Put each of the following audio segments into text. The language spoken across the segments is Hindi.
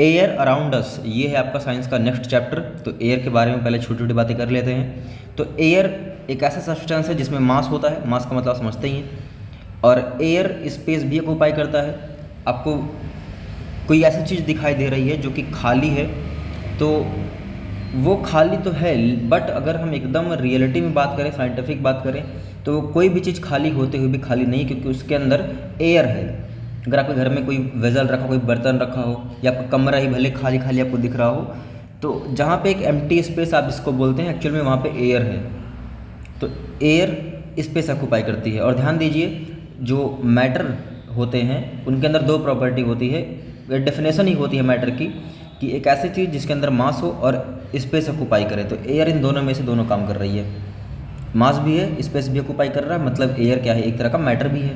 एयर अराउंड अस, ये है आपका साइंस का नेक्स्ट चैप्टर। तो एयर के बारे में पहले छोटी छोटी बातें कर लेते हैं। तो एयर एक ऐसा सब्सटेंस है जिसमें मास होता है, मास का मतलब समझते ही हैं, और एयर स्पेस भी ऑक्यूपाई करता है। आपको कोई ऐसी चीज़ दिखाई दे रही है जो कि खाली है, तो वो खाली तो है, बट अगर हम एकदम रियलिटी में बात करें, साइंटिफिक बात करें, तो कोई भी चीज़ खाली होते हुए भी खाली नहीं, क्योंकि उसके अंदर एयर है। अगर आपके घर में कोई वेजल रखा, कोई बर्तन रखा हो, या आपका कमरा ही भले खाली खाली आपको दिख रहा हो, तो जहाँ पे एक एम्प्टी स्पेस आप जिसको बोलते हैं, एक्चुअल में वहाँ पे एयर है। तो एयर स्पेस ऑक्यूपाई करती है। और ध्यान दीजिए, जो मैटर होते हैं उनके अंदर दो प्रॉपर्टी होती है, डेफिनेशन ही होती है मैटर की, कि एक ऐसी चीज़ जिसके अंदर मास हो और स्पेस ऑक्यूपाई करे। तो एयर इन दोनों में से दोनों काम कर रही है, मास भी है, स्पेस भी ऑक्यूपाई कर रहा है, मतलब एयर क्या है, एक तरह का मैटर भी है।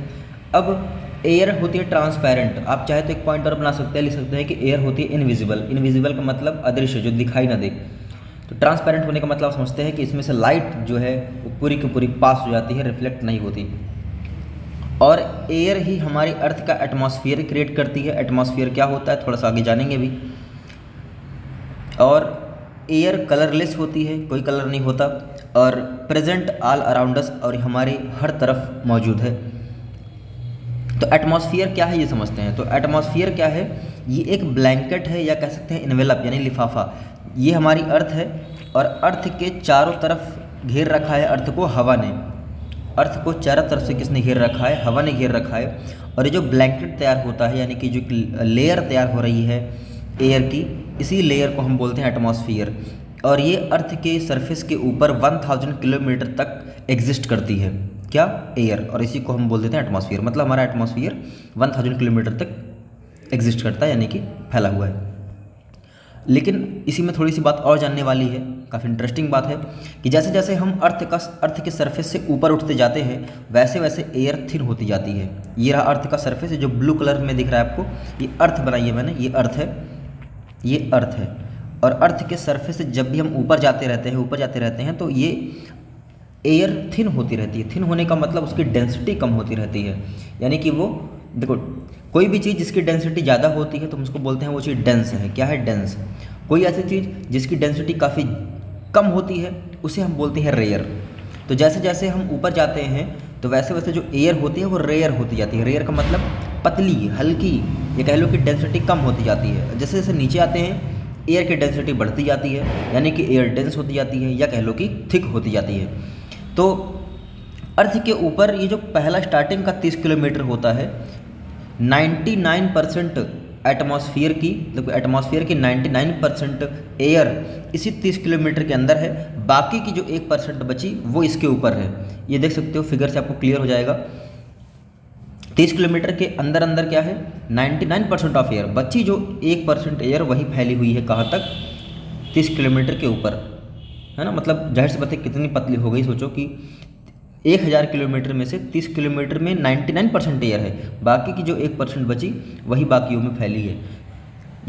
अब एयर होती है ट्रांसपेरेंट। आप चाहे तो एक पॉइंट और बना सकते हैं, लिख सकते हैं कि एयर होती है इनविजिबल। इनविजिबल का मतलब अदृश्य, जो दिखाई ना दे। तो ट्रांसपेरेंट होने का मतलब समझते हैं कि इसमें से लाइट जो है वो पूरी की पूरी पास हो जाती है, रिफ्लेक्ट नहीं होती। और एयर ही हमारी अर्थ का एटमॉस्फेयर क्रिएट करती है। एटमॉस्फेयर क्या होता है थोड़ा सा आगे जानेंगे भी। और एयर कलरलेस होती है, कोई कलर नहीं होता, और प्रेजेंट ऑल अराउंड अस, और हमारे हर तरफ मौजूद है। तो एटमॉस्फेयर क्या है ये समझते हैं। तो एटमॉस्फेयर क्या है, ये एक ब्लैंकेट है, या कह सकते हैं इन्वेलप यानी लिफाफा। ये हमारी अर्थ है, और अर्थ के चारों तरफ घेर रखा है अर्थ को हवा ने। अर्थ को चारों तरफ से किसने घेर रखा है, हवा ने घेर रखा है। और ये जो ब्लैंकेट तैयार होता है, यानी कि जो लेयर तैयार हो रही है एयर की, इसी लेयर को हम बोलते हैं एटमॉस्फेयर। और ये अर्थ के सरफेस के ऊपर 1000 किलोमीटर तक एग्जिस्ट करती है, क्या, एयर। और इसी को हम बोल देते हैं एटमॉस्फेयर। मतलब हमारा एटमॉस्फेयर 1000 किलोमीटर तक एग्जिस्ट करता है, यानी कि फैला हुआ है। लेकिन इसी में थोड़ी सी बात और जानने वाली है, काफ़ी इंटरेस्टिंग बात है, कि जैसे जैसे हम अर्थ के सरफेस से ऊपर उठते जाते हैं, वैसे वैसे एयर थिन होती जाती है। ये रहा अर्थ का सरफेस, जो ब्लू कलर में दिख रहा है आपको, ये अर्थ बनाई है मैंने, ये अर्थ है, ये अर्थ है। और अर्थ के सरफेस से जब भी हम ऊपर जाते रहते हैं, तो ये एयर थिन होती रहती है। थिन होने का मतलब उसकी डेंसिटी कम होती रहती है, यानी कि वो, देखो, कोई भी चीज़ जिसकी डेंसिटी ज़्यादा होती है तो हम उसको बोलते हैं वो चीज़ डेंस है। क्या है, डेंस। कोई ऐसी चीज़ जिसकी डेंसिटी काफ़ी कम होती है उसे हम बोलते हैं रेयर। तो जैसे जैसे हम ऊपर जाते हैं तो वैसे वैसे जो एयर होती है वो रेयर होती जाती है। रेयर का मतलब पतली, हल्की, ये कह लो कि डेंसिटी कम होती जाती है। जैसे जैसे नीचे आते हैं एयर की डेंसिटी बढ़ती जाती है, यानी कि एयर डेंस होती जाती है, या कह लो कि थिक होती जाती है। तो अर्थ के ऊपर ये जो पहला स्टार्टिंग का 30 किलोमीटर होता है, 99% एटमॉस्फेयर की, देखो एटमॉस्फेयर की 99% एयर इसी 30 किलोमीटर के अंदर है। बाकी की जो 1% बची वो इसके ऊपर है। ये देख सकते हो, फिगर से आपको क्लियर हो जाएगा। 30 किलोमीटर के अंदर अंदर क्या है, 99% ऑफ एयर, बची जो 1% एयर वही फैली हुई है कहाँ तक, 30 किलोमीटर के ऊपर, है ना। मतलब जाहिर सी बात है कितनी पतली हो गई, सोचो कि 1000 किलोमीटर में से 30 किलोमीटर में 99% एयर है, बाकी की जो 1% बची वही बाकियों में फैली है।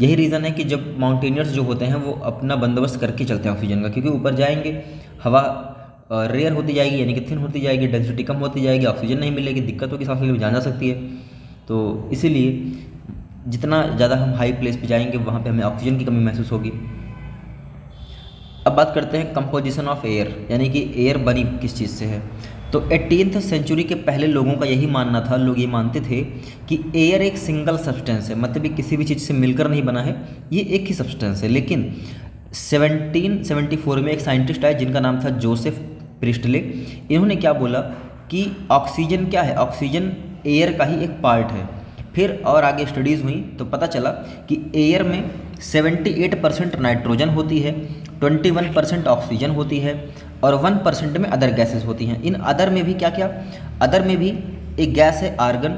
यही रीज़न है कि जब माउंटेनियर्स जो होते हैं वो अपना बंदोबस्त करके चलते हैं ऑक्सीजन का, क्योंकि ऊपर जाएंगे हवा रेयर होती जाएगी, यानी कि थिन होती जाएगी, डेंसिटी कम होती जाएगी, ऑक्सीजन नहीं मिलेगी, दिक्कत होगी, सांस लेने में जान जा सकती है। तो इसीलिए जितना ज़्यादा हम हाई प्लेस पे जाएंगे वहाँ पे हमें ऑक्सीजन की कमी महसूस होगी। अब बात करते हैं कंपोजिशन ऑफ एयर, यानी कि एयर बनी किस चीज़ से है। तो 18th सेंचुरी के पहले लोगों का यही मानना था, लोग ये मानते थे कि एयर एक सिंगल सब्सटेंस है, मतलब ये किसी भी चीज़ से मिलकर नहीं बना है, ये एक ही सब्सटेंस है। लेकिन 1774 में एक साइंटिस्ट आए जिनका नाम था जोसेफ प्रिस्टले। इन्होंने क्या बोला कि ऑक्सीजन क्या है, ऑक्सीजन एयर का ही एक पार्ट है। फिर और आगे स्टडीज़ हुई तो पता चला कि एयर में 78% नाइट्रोजन होती है, 21% ऑक्सीजन होती है, और 1% में अदर गैसेस होती हैं। इन अदर में भी क्या क्या, अदर में भी एक गैस है आर्गन,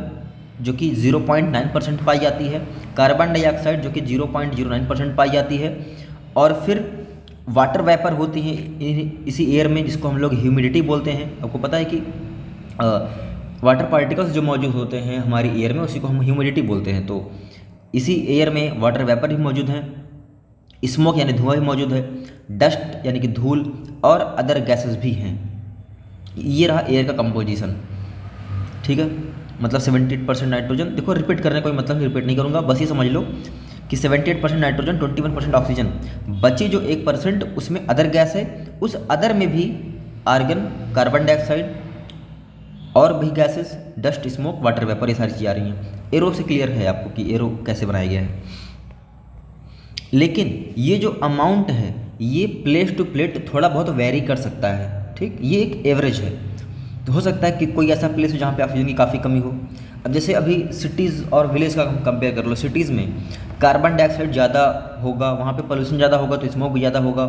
जो कि 0.9% पाई जाती है, कार्बन डाइऑक्साइड जो कि 0.09% पाई जाती है, और फिर वाटर वेपर होती है इसी एयर में, जिसको हम लोग ह्यूमिडिटी बोलते हैं। आपको पता है कि वाटर पार्टिकल्स जो मौजूद होते हैं हमारी एयर में उसी को हम ह्यूमिडिटी बोलते हैं। तो इसी एयर में वाटर वेपर भी मौजूद हैं, स्मोक यानी धुआं भी मौजूद है, डस्ट यानी कि धूल, और अदर गैसेस भी हैं। ये रहा एयर का कंपोजिशन, ठीक है। मतलब 78% नाइट्रोजन। देखो रिपीट करने का कोई मतलब नहीं, रिपीट नहीं करूँगा, बस ये समझ लो कि 78% नाइट्रोजन, 21% ऑक्सीजन, बची जो 1% उसमें अदर गैस है, उस अदर में भी आर्गन, कार्बन डाइऑक्साइड और भी gases, dust, smoke, water vapour, ये सारी चीज़ें आ रही हैं। एरो से क्लियर है आपको कि एरो कैसे बनाया गया है। लेकिन ये जो अमाउंट है ये प्लेस टू प्लेस थोड़ा बहुत वेरी कर सकता है, ठीक, ये एक एवरेज है। तो हो सकता है कि कोई ऐसा प्लेस हो जहाँ पे ऑक्सीजन की काफ़ी कमी हो। अब जैसे अभी सिटीज़ और विलेज का कंपेयर कर लो, सिटीज़ में कार्बन डाइऑक्साइड ज़्यादा होगा, वहाँ पे पोल्यूशन ज़्यादा होगा तो स्मोक भी ज़्यादा होगा,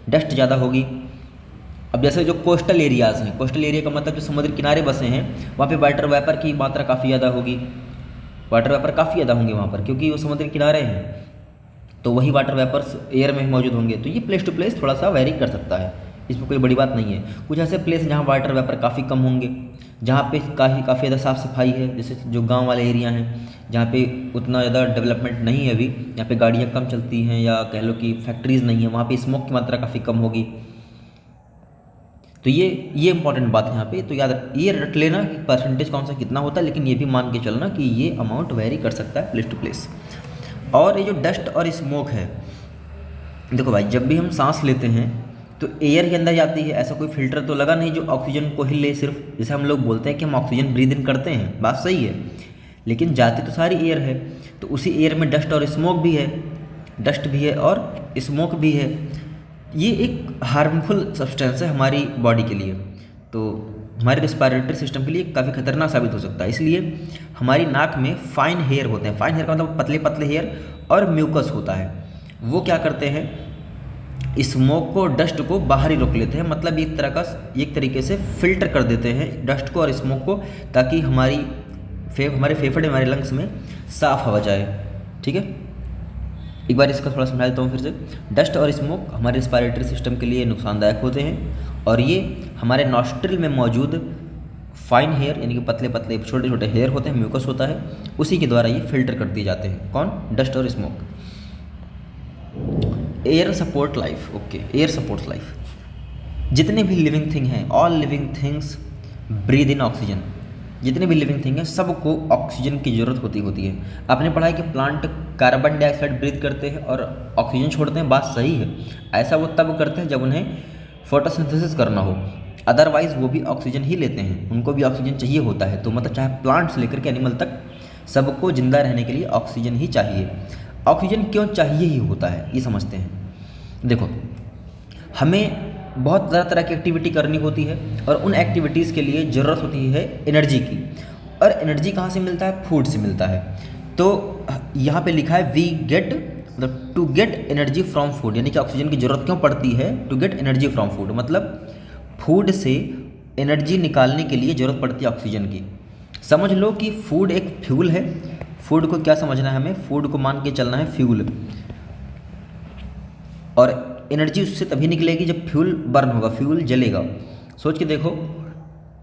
डस्ट ज़्यादा होगी। अब जैसे जो कोस्टल एरियाज़ हैं, कोस्टल एरिया का मतलब जो समुद्र किनारे बसे हैं, वहाँ पे वाटर वेपर की मात्रा काफ़ी ज़्यादा होगी, वाटर वेपर काफ़ी ज़्यादा होंगे वहाँ पर, क्योंकि वो समुद्र किनारे हैं तो वही वाटर वेपर्स एयर में मौजूद होंगे। तो ये प्लेस टू प्लेस थोड़ा सा वेरी कर सकता है, इसमें कोई बड़ी बात नहीं है। कुछ ऐसे प्लेस जहाँ वाटर वेपर काफ़ी कम होंगे, जहाँ पे काफ़ी ज़्यादा साफ़ सफाई है, जैसे जो गांव वाले एरिया हैं जहाँ पे उतना ज़्यादा डेवलपमेंट नहीं है अभी, यहाँ पे गाड़ियाँ कम चलती हैं या कह लो कि फैक्ट्रीज़ नहीं है, वहाँ पे स्मोक की मात्रा काफ़ी कम होगी। तो ये इंपॉर्टेंट बात है यहाँ पे। तो याद ये रट लेना कि परसेंटेज कौन सा कितना होता है, लेकिन ये भी मान के चलना कि ये अमाउंट वेरी कर सकता है प्लेस टू प्लेस। और ये जो डस्ट और स्मोक है, देखो भाई, जब भी हम सांस लेते हैं तो एयर के अंदर जाती है, ऐसा कोई फिल्टर तो लगा नहीं जो ऑक्सीजन को ही ले सिर्फ। जैसे हम लोग बोलते हैं कि हम ऑक्सीजन ब्रीद इन करते हैं, बात सही है, लेकिन जाती तो सारी एयर है। तो उसी एयर में डस्ट और स्मोक भी है, डस्ट भी है और स्मोक भी है। ये एक हार्मफुल सब्सटेंस है हमारी बॉडी के लिए, तो हमारे रेस्पिरेटरी सिस्टम के लिए काफ़ी खतरनाक साबित हो सकता है। इसलिए हमारी नाक में फाइन हेयर होते हैं, फाइन हेयर का मतलब पतले पतले हेयर, और म्यूकस होता है। वो क्या करते हैं, स्मोक को, डस्ट को बाहर ही रोक लेते हैं, मतलब एक तरीके से फिल्टर कर देते हैं डस्ट को और स्मोक को, ताकि हमारे फेफड़े, हमारे लंग्स में साफ़ हवा जाए। ठीक है, एक बार इसका थोड़ा समझा देता हूँ फिर से। डस्ट और स्मोक हमारे रेस्पिरेटरी सिस्टम के लिए नुकसानदायक होते हैं, और ये हमारे नॉस्ट्रिल में मौजूद फाइन हेयर, यानी कि पतले पतले छोटे छोटे हेयर होते हैं, म्यूकस होता है, उसी के द्वारा ये फिल्टर कर दिए जाते हैं। कौन? डस्ट और smoke. Air support life. Okay, air supports life. जितने भी लिविंग थिंग हैं, all living things breathe in oxygen. जितने भी लिविंग थिंग हैं सबको ऑक्सीजन की ज़रूरत होती है। आपने पढ़ा है कि प्लांट कार्बन डाइऑक्साइड ब्रीथ करते हैं और ऑक्सीजन छोड़ते हैं, बात सही है। ऐसा वो तब करते हैं जब उन्हें फोटोसिंथेसिस करना हो, अदरवाइज़ वो भी ऑक्सीजन ही लेते हैं, उनको भी ऑक्सीजन चाहिए होता है। तो मतलब चाहे प्लांट से लेकर के एनिमल तक सबको ज़िंदा रहने के लिए ऑक्सीजन ही चाहिए। ऑक्सीजन क्यों चाहिए ही होता है ये समझते हैं। देखो, हमें बहुत तरह तरह की एक्टिविटी करनी होती है और उन एक्टिविटीज़ के लिए ज़रूरत होती है एनर्जी की, और एनर्जी कहाँ से मिलता है? फूड से मिलता है। तो यहाँ पे लिखा है वी गेट, मतलब to get energy from food, यानी कि ऑक्सीजन की ज़रूरत क्यों पड़ती है? To get energy from food, मतलब फूड से एनर्जी निकालने के लिए ज़रूरत पड़ती है ऑक्सीजन की। समझ लो कि फूड एक फ्यूल है। फूड को क्या समझना है हमें? फूड को मान के चलना है फ्यूल, और एनर्जी उससे तभी निकलेगी जब फ्यूल बर्न होगा, फ्यूल जलेगा। सोच के देखो,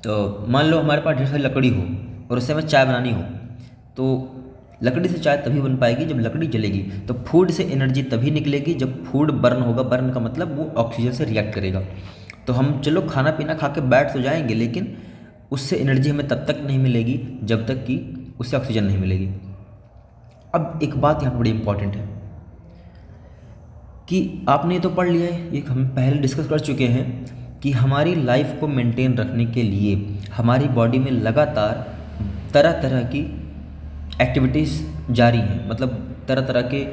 तो मान लो हमारे पास ढेर सारी लकड़ी हो और उससे हमें चाय बनानी हो, तो लकड़ी से चाय तभी बन पाएगी जब लकड़ी जलेगी। तो फूड से एनर्जी तभी निकलेगी जब फूड बर्न होगा। बर्न का मतलब वो ऑक्सीजन से रिएक्ट करेगा। तो हम चलो खाना पीना खा के बैठ तो जाएंगे, लेकिन उससे एनर्जी हमें तब तक नहीं मिलेगी जब तक कि उससे ऑक्सीजन नहीं मिलेगी। अब एक बात यहाँ पर बड़ी इंपॉर्टेंट है कि आपने ये तो पढ़ लिया है, ये हम पहले डिस्कस कर चुके हैं कि हमारी लाइफ को मेंटेन रखने के लिए हमारी बॉडी में लगातार तरह तरह की एक्टिविटीज़ जारी हैं, मतलब तरह तरह के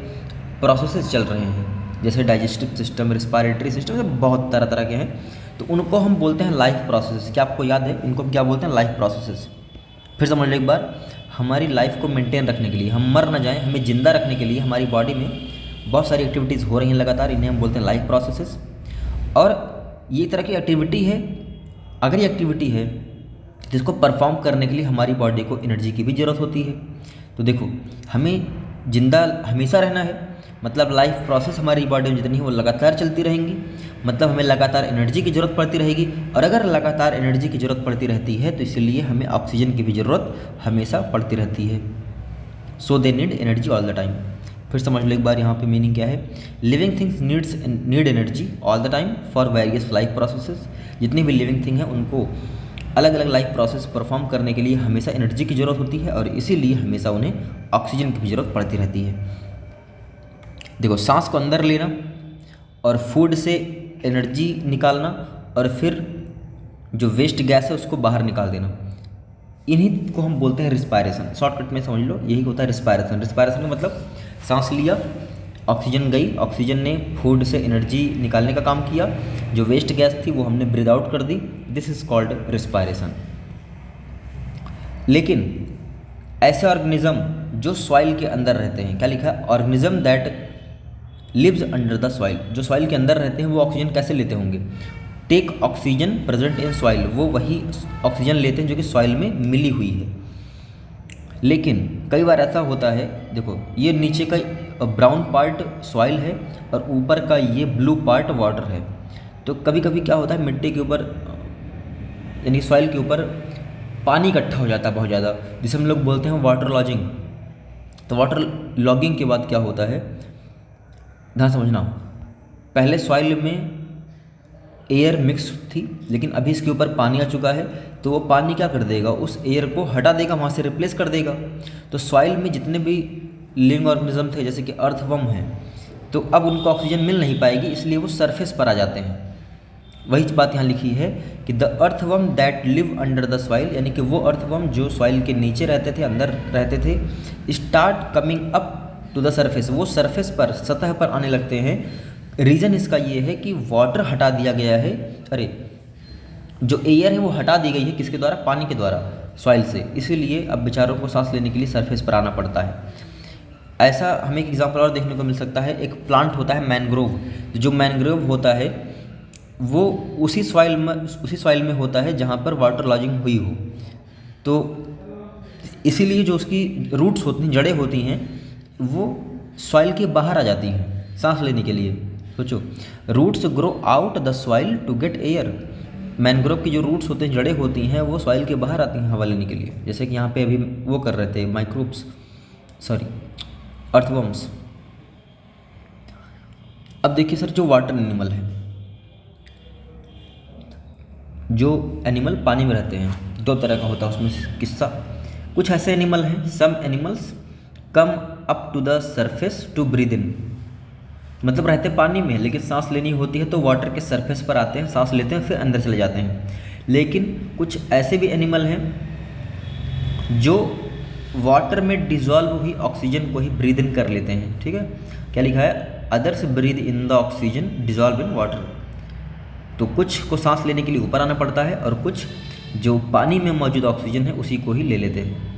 प्रोसेसेस चल रहे हैं, जैसे डाइजेस्टिव सिस्टम, रिस्पिरेटरी सिस्टम, बहुत तरह तरह के हैं। तो उनको हम बोलते हैं लाइफ प्रोसेसेस। क्या आपको याद है इनको क्या बोलते हैं? Life processes. फिर समझ लो एक बार, हमारी लाइफ को मेंटेन रखने के लिए, हम मर ना जाएं, हमें ज़िंदा रखने के लिए हमारी बॉडी में बहुत सारी एक्टिविटीज़ हो रही हैं लगातार, इन्हें हम बोलते हैं लाइफ प्रोसेसेस। और ये तरह की एक्टिविटी है, अगर ये एक्टिविटी है जिसको परफॉर्म करने के लिए हमारी बॉडी को एनर्जी की भी ज़रूरत होती है। तो देखो, हमें ज़िंदा हमेशा रहना है, मतलब लाइफ प्रोसेस हमारी बॉडी में जितनी है वो लगातार चलती रहेंगी, मतलब हमें लगातार एनर्जी की ज़रूरत पड़ती रहेगी। और अगर लगातार एनर्जी की ज़रूरत पड़ती रहती है तो इसलिए हमें ऑक्सीजन की भी ज़रूरत हमेशा पड़ती रहती है। So they need energy all the time. फिर समझ लो एक बार यहाँ पे मीनिंग क्या है। Living things need energy all the time for various life processes. जितनी भी लिविंग थिंग है उनको अलग अलग लाइफ प्रोसेस परफॉर्म करने के लिए हमेशा एनर्जी की ज़रूरत होती है, और इसीलिए हमेशा उन्हें ऑक्सीजन की भी ज़रूरत पड़ती रहती है। देखो, सांस को अंदर लेना और फूड से एनर्जी निकालना और फिर जो वेस्ट गैस है उसको बाहर निकाल देना, इन्हीं को हम बोलते हैं रिस्पायरेशन। शॉर्टकट में समझ लो, यही होता है रिस्पायरेशन। रिस्पायरेशन का मतलब सांस लिया, ऑक्सीजन गई, ऑक्सीजन ने फूड से एनर्जी निकालने का काम किया, जो वेस्ट गैस थी वो हमने ब्रीद आउट कर दी, दिस इज कॉल्ड रिस्पायरेशन। लेकिन ऐसे ऑर्गेनिज्म जो सॉइल के अंदर रहते हैं, क्या लिखा है, organism that lives under the soil, जो सॉइल के अंदर रहते हैं वो ऑक्सीजन कैसे लेते होंगे, take oxygen present in soil, वो वही ऑक्सीजन लेते हैं जो कि सॉइल में मिली हुई है। लेकिन कई बार ऐसा होता है, देखो ये नीचे का ब्राउन पार्ट सॉइल है और ऊपर का ये ब्लू पार्ट वाटर है, तो कभी कभी क्या होता है मिट्टी के ऊपर यानी सॉइल के ऊपर पानी इकट्ठा हो जाता है बहुत ज़्यादा, जिसे हम लोग बोलते हैं वाटर लॉजिंग। तो वाटर लॉगिंग के बाद क्या होता है, ध्यान समझना, पहले सॉइल में एयर मिक्स थी लेकिन अभी इसके ऊपर पानी आ चुका है, तो वो पानी क्या कर देगा, उस एयर को हटा देगा, वहाँ से रिप्लेस कर देगा। तो सॉइल में जितने भी लिविंग ऑर्गेनिज्म थे जैसे कि अर्थवर्म हैं, तो अब उनको ऑक्सीजन मिल नहीं पाएगी, इसलिए वो सरफेस पर आ जाते हैं। वही बात यहाँ लिखी है कि the earthworm that live under the soil, यानी कि वो अर्थवर्म जो सॉइल के नीचे रहते थे, अंदर रहते थे, start coming up to the surface, वो सरफेस पर, सतह पर आने लगते हैं। रीज़न इसका ये है कि वाटर हटा दिया गया है, अरे जो एयर है वो हटा दी गई है, किसके द्वारा, पानी के द्वारा, सॉइल से, इसीलिए अब बेचारों को सांस लेने के लिए सरफेस पर आना पड़ता है। ऐसा हमें एक एग्जांपल और देखने को मिल सकता है, एक प्लांट होता है मैनग्रोव, जो मैनग्रोव होता है वो उसी सॉइल में होता है जहाँ पर वाटर लॉजिंग हुई हो, तो इसीलिए जो उसकी रूट्स होती हैं, जड़ें होती हैं, वो सॉइल के बाहर आ जाती हैं सांस लेने के लिए। सोचो, roots grow out the soil to get air, mangrove की जो रूट्स होते हैं, जड़ें होती हैं, वो सॉइल के बाहर आती हैं हवा लेने के लिए, जैसे कि यहाँ पे अभी वो कर रहे थे माइक्रोब्स, सॉरी अर्थवर्म्स। अब देखिए सर, जो वाटर एनिमल है, जो एनिमल पानी में रहते हैं, दो तरह का होता है उसमें किस्सा। कुछ ऐसे एनिमल हैं, some animals come up to the surface to breathe in, मतलब रहते पानी में लेकिन सांस लेनी होती है तो वाटर के सरफेस पर आते हैं, सांस लेते हैं, फिर अंदर चले जाते हैं। लेकिन कुछ ऐसे भी एनिमल हैं जो वाटर में डिजॉल्व हुई ऑक्सीजन को ही ब्रीद इन कर लेते हैं। ठीक है, क्या लिखा है, others breathe in the oxygen dissolve in water. तो कुछ को सांस लेने के लिए ऊपर आना पड़ता है और कुछ जो पानी में मौजूद ऑक्सीजन है उसी को ही ले लेते हैं।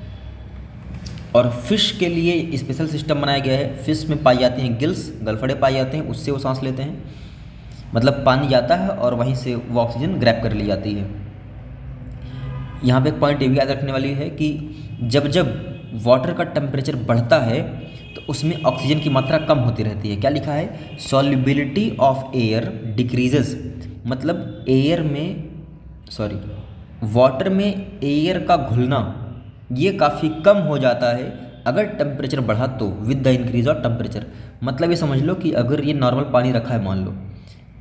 और फिश के लिए स्पेशल सिस्टम बनाया गया है, फिश में पाई जाती हैं गिल्स, गलफड़े पाए जाते हैं, उससे वो सांस लेते हैं, मतलब पानी जाता है और वहीं से वो ऑक्सीजन ग्रैब कर ली जाती है। यहाँ पे एक पॉइंट ये भी याद रखने वाली है कि जब जब वाटर का टेम्परेचर बढ़ता है तो उसमें ऑक्सीजन की मात्रा कम होती रहती है। क्या लिखा है, सॉल्युबिलिटी ऑफ एयर डिक्रीजेस, मतलब वाटर में एयर का घुलना ये काफ़ी कम हो जाता है अगर टेम्परेचर बढ़ा तो, with the increase of temperature. मतलब ये समझ लो कि अगर ये नॉर्मल पानी रखा है मान लो,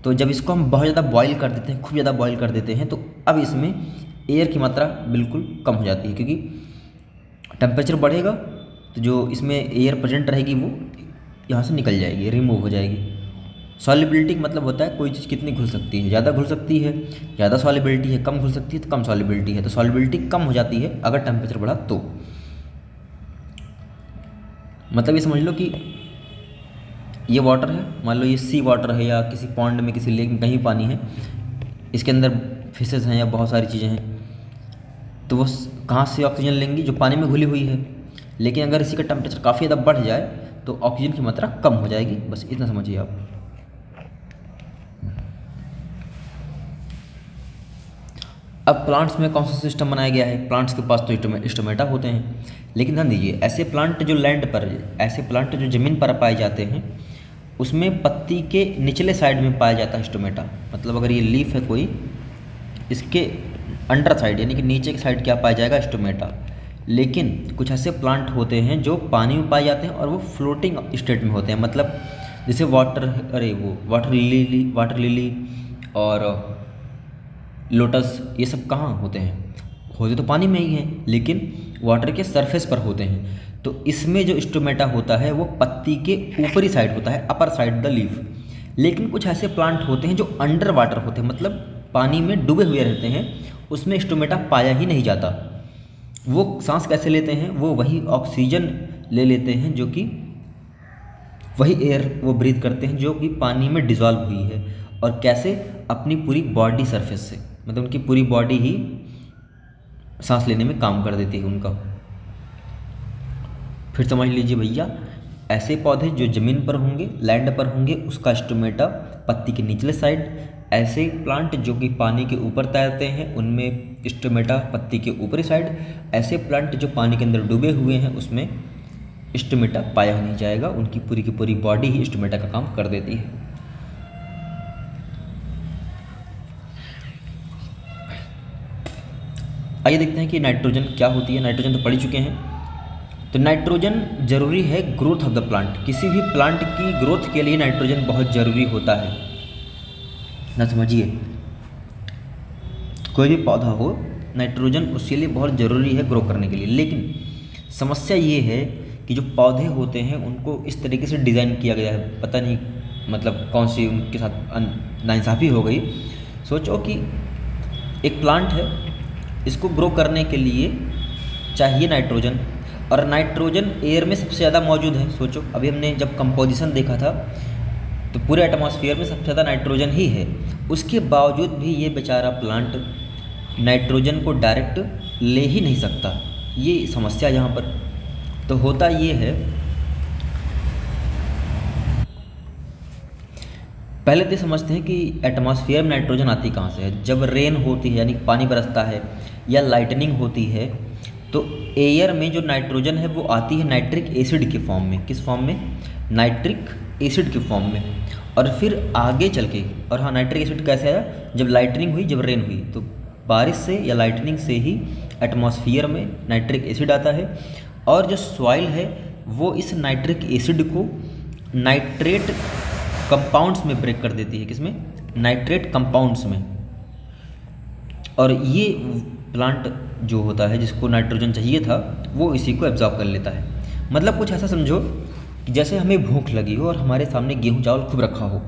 तो जब इसको हम बहुत ज़्यादा बॉईल कर देते हैं, खूब ज़्यादा बॉईल कर देते हैं, तो अब इसमें एयर की मात्रा बिल्कुल कम हो जाती है, क्योंकि टेम्परेचर बढ़ेगा तो जो इसमें एयर प्रेजेंट रहेगी वो यहाँ से निकल जाएगी, रिमूव हो जाएगी। सॉल्युबिलिटी का मतलब होता है कोई चीज़ कितनी घुल सकती है, ज़्यादा घुल सकती है, ज़्यादा सॉल्युबिलिटी है, कम घुल सकती है तो कम सॉल्युबिलिटी है। तो सॉल्युबिलिटी कम हो जाती है अगर टेम्परेचर बढ़ा तो। मतलब ये समझ लो कि ये वाटर है, मान लो ये सी वाटर है या किसी पॉन्ड में, किसी लेक में कहीं पानी है, इसके अंदर फिशेस हैं या बहुत सारी चीज़ें हैं, तो वो कहाँ से ऑक्सीजन लेंगी, जो पानी में घुली हुई है। लेकिन अगर इसी का टेम्परेचर काफ़ी ज़्यादा बढ़ जाए तो ऑक्सीजन की मात्रा कम हो जाएगी, बस इतना समझिए आप। अब प्लांट्स में कौन सा सिस्टम बनाया गया है, प्लांट्स के पास तो स्टोमेटा होते हैं, लेकिन ध्यान दीजिए ऐसे प्लांट जो लैंड पर, ऐसे प्लांट जो ज़मीन पर पाए जाते हैं उसमें पत्ती के निचले साइड में पाया जाता है स्टोमेटा। मतलब अगर ये लीफ है कोई, इसके अंडर साइड यानी कि नीचे की साइड क्या पाया जाएगा, स्टोमेटा। लेकिन कुछ ऐसे प्लांट होते हैं जो पानी में पाए जाते हैं और वो फ्लोटिंग स्टेट में होते हैं, मतलब जैसे वाटर लिली और लोटस, ये सब कहाँ होते हैं, होते तो पानी में ही हैं लेकिन वाटर के सरफेस पर होते हैं। तो इसमें जो स्टोमेटा होता है वो पत्ती के ऊपरी साइड होता है, अपर साइड द लीफ। लेकिन कुछ ऐसे प्लांट होते हैं जो अंडर वाटर होते हैं, मतलब पानी में डूबे हुए रहते हैं, उसमें स्टोमेटा पाया ही नहीं जाता। वो सांस कैसे लेते हैं? वो वही ऑक्सीजन ले लेते हैं, जो कि वही एयर वो ब्रीथ करते हैं जो कि पानी में डिज़ोल्व हुई है। और कैसे? अपनी पूरी बॉडी सरफेस से, मतलब उनकी पूरी बॉडी ही सांस लेने में काम कर देती है उनका। फिर समझ लीजिए भैया, ऐसे पौधे जो ज़मीन पर होंगे, लैंड पर होंगे, उसका स्टोमेटा पत्ती के निचले साइड। ऐसे प्लांट जो कि पानी के ऊपर तैरते हैं, उनमें स्टोमेटा पत्ती के ऊपरी साइड। ऐसे प्लांट जो पानी के अंदर डूबे हुए हैं, उसमें स्टोमेटा पाया नहीं जाएगा, उनकी पूरी की पूरी बॉडी ही स्टोमेटा का काम कर देती है। आइए देखते हैं कि नाइट्रोजन क्या होती है। नाइट्रोजन तो पढ़ चुके हैं। तो नाइट्रोजन जरूरी है ग्रोथ ऑफ द प्लांट। किसी भी प्लांट की ग्रोथ के लिए नाइट्रोजन बहुत ज़रूरी होता है ना, समझिए। कोई भी पौधा हो, नाइट्रोजन उसके लिए बहुत ज़रूरी है ग्रो करने के लिए। लेकिन समस्या ये है कि जो पौधे होते हैं उनको इस तरीके से डिज़ाइन किया गया है, पता नहीं मतलब कौन सी उनके साथ नाइंसाफ़ी हो गई। सोचो कि एक प्लांट है, इसको ग्रो करने के लिए चाहिए नाइट्रोजन, और नाइट्रोजन एयर में सबसे ज़्यादा मौजूद है। सोचो, अभी हमने जब कंपोजिशन देखा था तो पूरे एटमॉस्फेयर में सबसे ज़्यादा नाइट्रोजन ही है। उसके बावजूद भी ये बेचारा प्लांट नाइट्रोजन को डायरेक्ट ले ही नहीं सकता। ये समस्या यहाँ पर तो होता ये है, पहले तो समझते हैं कि एटमॉस्फेयर में नाइट्रोजन आती कहाँ से है। जब रेन होती है, यानी पानी बरसता है, या लाइटनिंग होती है, तो एयर में जो नाइट्रोजन है वो आती है नाइट्रिक एसिड के फॉर्म में। किस फॉर्म में? नाइट्रिक एसिड के फॉर्म में। और फिर आगे चल के, और हाँ, नाइट्रिक एसिड कैसे आया? जब लाइटनिंग हुई, जब रेन हुई, तो बारिश से या लाइटनिंग से ही एटमॉस्फेयर में नाइट्रिक एसिड आता है। और जो सॉइल है वो इस नाइट्रिक एसिड को नाइट्रेट कंपाउंड्स में ब्रेक कर देती है। किसमें? नाइट्रेट कंपाउंड्स में। और ये प्लांट जो होता है, जिसको नाइट्रोजन चाहिए था, वो इसी को एब्जॉर्ब कर लेता है। मतलब कुछ ऐसा समझो कि जैसे हमें भूख लगी हो और हमारे सामने गेहूं चावल खूब रखा हो,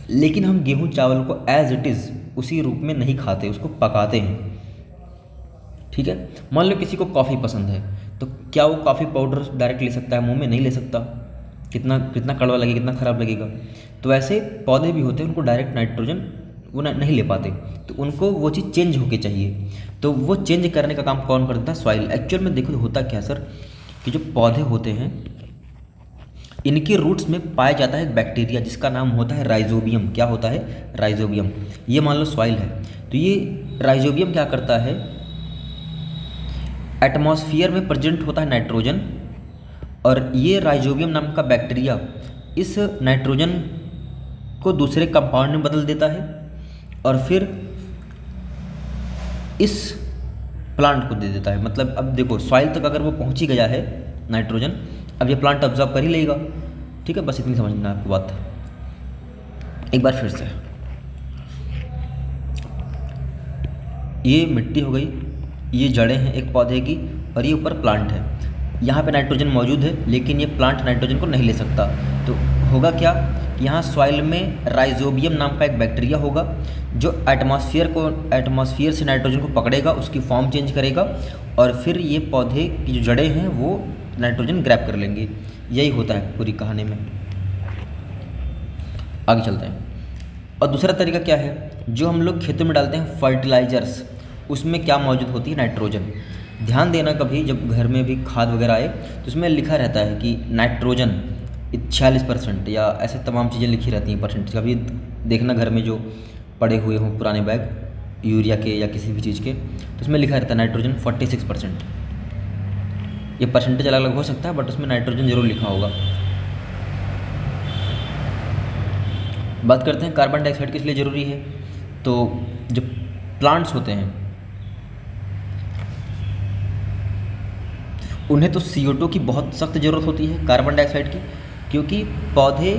लेकिन हम गेहूं चावल को एज इट इज़ उसी रूप में नहीं खाते, उसको पकाते हैं। ठीक है, मान लो किसी को कॉफ़ी पसंद है, तो क्या वो कॉफ़ी पाउडर डायरेक्ट ले सकता है? मुंह में नहीं ले सकता। कितना कड़वा लगेगा, कितना ख़राब लगेगा। तो ऐसे पौधे भी होते हैं, उनको डायरेक्ट नाइट्रोजन वो नहीं ले पाते, तो उनको वो चीज़ चेंज होके चाहिए। तो वो चेंज करने का काम कौन करता है? सॉइल। एक्चुअल में देखो होता क्या सर, कि जो पौधे होते हैं, इनके रूट्स में पाया जाता है एक बैक्टीरिया जिसका नाम होता है राइजोबियम। क्या होता है? राइजोबियम। ये मान लो सॉइल है, तो ये राइजोबियम क्या करता है? एटमॉस्फेयर में प्रेजेंट होता है नाइट्रोजन, और ये राइजोबियम नाम का बैक्टीरिया इस नाइट्रोजन को दूसरे कंपाउंड में बदल देता है, और फिर इस प्लांट को दे देता है। मतलब अब देखो, सॉइल तक अगर वो पहुंच ही गया है नाइट्रोजन, अब ये प्लांट ऑब्जॉर्व कर ही लेगा। ठीक है, बस इतनी समझना आपको बात। एक बार फिर से, ये मिट्टी हो गई, ये जड़ें हैं एक पौधे की, और ये ऊपर प्लांट है। यहाँ पे नाइट्रोजन मौजूद है, लेकिन ये प्लांट नाइट्रोजन को नहीं ले सकता। तो होगा क्या कि यहाँ सॉइल में राइजोबियम नाम का एक बैक्टीरिया होगा, जो एटमॉस्फेयर से नाइट्रोजन को पकड़ेगा, उसकी फॉर्म चेंज करेगा, और फिर ये पौधे की जो जड़ें हैं वो नाइट्रोजन ग्रैब कर लेंगे। यही होता है पूरी कहानी में। आगे चलते हैं। और दूसरा तरीका क्या है, जो हम लोग खेतों में डालते हैं फर्टिलाइजर्स, उसमें क्या मौजूद होती है? नाइट्रोजन। ध्यान देना, कभी जब घर में भी खाद वगैरह आए तो उसमें लिखा रहता है कि नाइट्रोजन 46% या ऐसे तमाम चीज़ें लिखी रहती हैं परसेंट। कभी देखना घर में जो पड़े हुए हों पुराने बैग यूरिया के या किसी भी चीज़ के, तो उसमें लिखा रहता है नाइट्रोजन 46%। ये परसेंटेज अलग अलग हो सकता है, बट उसमें नाइट्रोजन जरूर लिखा होगा। बात करते हैं कार्बन डाइऑक्साइड किस लिए ज़रूरी है। तो जो प्लांट्स होते हैं उन्हें तो CO2 की बहुत सख्त ज़रूरत होती है, कार्बन डाइऑक्साइड की, क्योंकि पौधे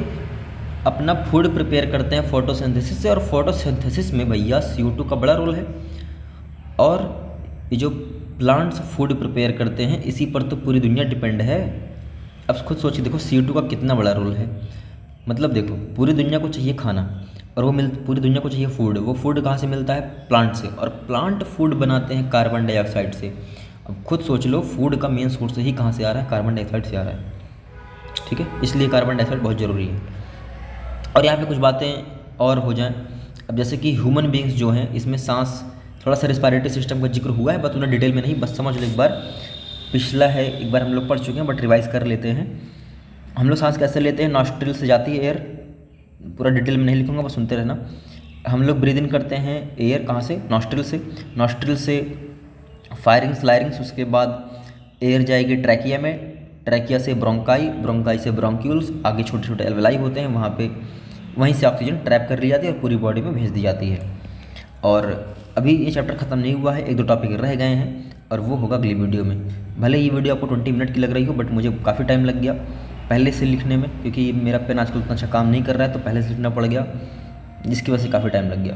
अपना फूड प्रिपेयर करते हैं फोटोसिंथेसिस से, और फोटोसिंथेसिस में भैया CO2 का बड़ा रोल है। और ये जो प्लांट्स फूड प्रिपेयर करते हैं, इसी पर तो पूरी दुनिया डिपेंड है। अब खुद सोचिए, देखो CO2 का कितना बड़ा रोल है। मतलब देखो, पूरी दुनिया को चाहिए खाना, और पूरी दुनिया को चाहिए फूड। वो फूड कहाँ से मिलता है? प्लांट से, और प्लांट फूड बनाते हैं कार्बन डाइऑक्साइड से। अब खुद सोच लो, फूड का मेन सोर्स ही कहाँ से आ रहा है? कार्बन डाइऑक्साइड से आ रहा है। ठीक है, इसलिए कार्बन डाइऑक्साइड बहुत ज़रूरी है। और यहाँ पे कुछ बातें और हो जाएं। अब जैसे कि ह्यूमन बींग्स जो हैं, इसमें सांस, थोड़ा सा रेस्पिरेटरी सिस्टम का जिक्र हुआ है, बस उन्हें डिटेल में नहीं, बस समझ लो एक बार। पिछला है, एक बार हम लोग पढ़ चुके हैं, बट रिवाइज कर लेते हैं। हम लोग सांस कैसे लेते हैं? नॉस्ट्रिल से जाती है एयर, पूरा डिटेल में नहीं लिखूंगा, बस सुनते रहना। हम लोग ब्रीद इन करते हैं एयर, कहाँ से? नॉस्ट्रिल से। नॉस्ट्रिल से फायरिंग्स लायरिंग्स, उसके बाद एयर जाएगी ट्रैकिया में, ट्रैकिया से ब्रोंकाई, ब्रोंकाई से ब्रोंक्यूल्स, आगे छोटे छोटे एल्वेलाई होते हैं, वहाँ पे वहीं से ऑक्सीजन ट्रैप कर ली जाती है और पूरी बॉडी में भेज दी जाती है। और अभी ये चैप्टर ख़त्म नहीं हुआ है, 1-2 टॉपिक रह गए हैं, और वो होगा अगली वीडियो में। भले ये वीडियो आपको 20 मिनट की लग रही हो, बट मुझे काफ़ी टाइम लग गया पहले से लिखने में, क्योंकि मेरा पेन आजकल उतना अच्छा काम नहीं कर रहा है, तो पहले से लिखना पड़ गया, जिसकी वजह से काफ़ी टाइम लग गया।